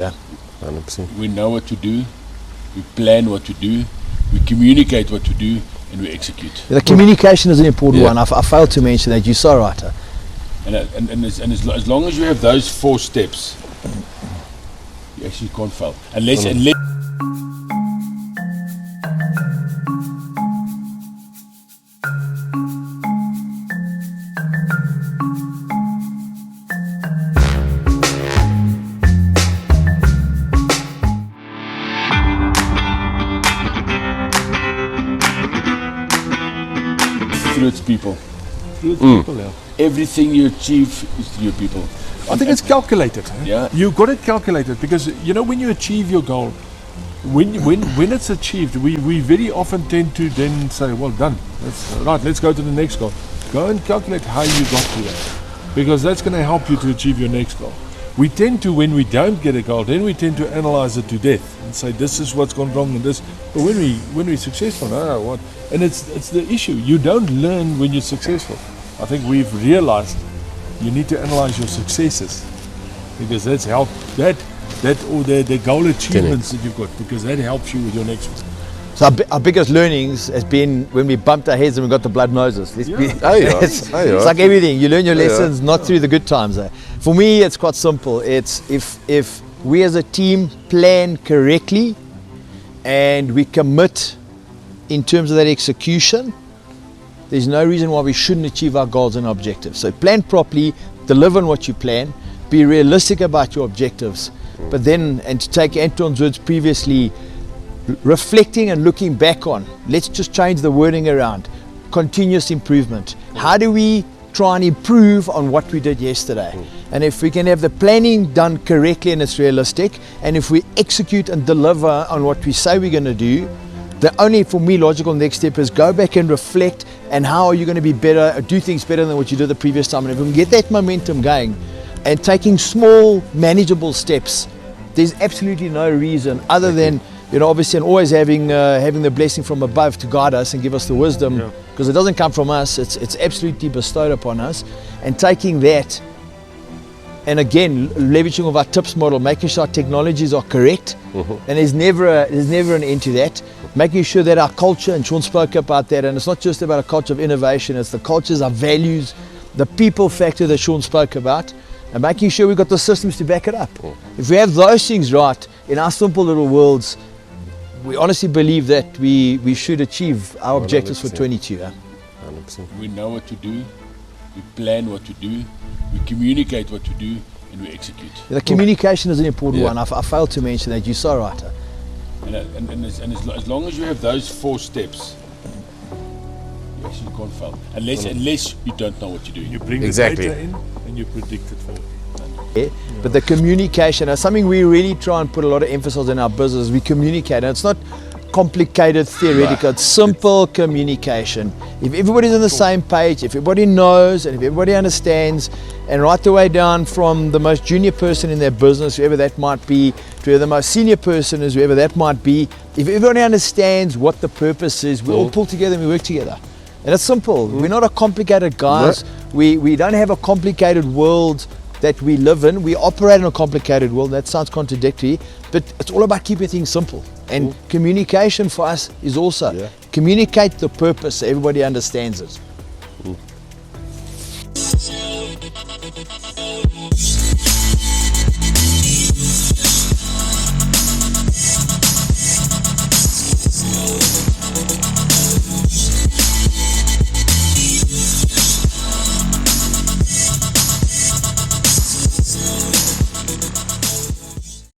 Yeah, 100%. We know what to do, we plan what to do, we communicate what to do, and we execute. The communication is an important Yeah. one. I failed to mention that. You're so right. As long as you have those 4 steps, you actually can't fail. Unless through its people. People, yeah. Everything you achieve is through your people. I think it's calculated. Eh? Yeah. You got it calculated because you know when you achieve your goal, when it's achieved, we very often tend to then say, well done. Let's go to the next goal. Go and calculate how you got to that, because that's going to help you to achieve your next goal. We tend to, when we don't get a goal, then we tend to analyze it to death and say this is what's gone wrong and this. But when we're successful, what? And it's the issue. You don't learn when you're successful. I think we've realized you need to analyze your successes, because that's help that or the goal achievements that you've got, because that helps you with your next one. So our biggest learnings has been when we bumped our heads and we got the blood noses. It's like everything. You learn your lessons not through the good times. For me, it's quite simple. It's if we as a team plan correctly and we commit in terms of that execution, there's no reason why we shouldn't achieve our goals and objectives. So plan properly, deliver on what you plan, be realistic about your objectives. But then, and to take Anton's words previously, reflecting and looking back on, let's just change the wording around, continuous improvement. How do we try and improve on what we did yesterday? And if we can have the planning done correctly and it's realistic, and if we execute and deliver on what we say we're going to do, the only, for me, logical next step is go back and reflect, and how are you going to be better, do things better than what you did the previous time. And if we can get that momentum going and taking small, manageable steps, there's absolutely no reason other than, obviously, and always having the blessing from above to guide us and give us the wisdom, because it doesn't come from us, it's absolutely bestowed upon us. And taking that, and again, leveraging of our tips model, making sure our technologies are correct, and there's never an end to that. Making sure that our culture, and Sean spoke about that, and it's not just about a culture of innovation, it's the cultures, our values, the people factor that Sean spoke about, and making sure we've got the systems to back it up. If we have those things right in our simple little worlds, we honestly believe that we should achieve our objectives for 22. 100%. We know what to do, we plan what to do, we communicate what to do, and we execute. The communication is an important one. I failed to mention that. You're so right. As long as you have those 4 steps, you actually can't fail. Unless you don't know what you're doing. You bring the data in and you predict it forward. But the communication is something we really try and put a lot of emphasis in our business. We communicate, and it's not complicated theoretical, it's simple communication. If everybody's on the same page, if everybody knows and if everybody understands, and right the way down from the most junior person in their business, whoever that might be, to the most senior person, is whoever that might be, if everybody understands what the purpose is, we all pull together and we work together. And it's simple. We're not a complicated guys. We don't have a complicated world that we live in. We operate in a complicated world. That sounds contradictory, but it's all about keeping things simple. And communication for us is also communicate the purpose so everybody understands it.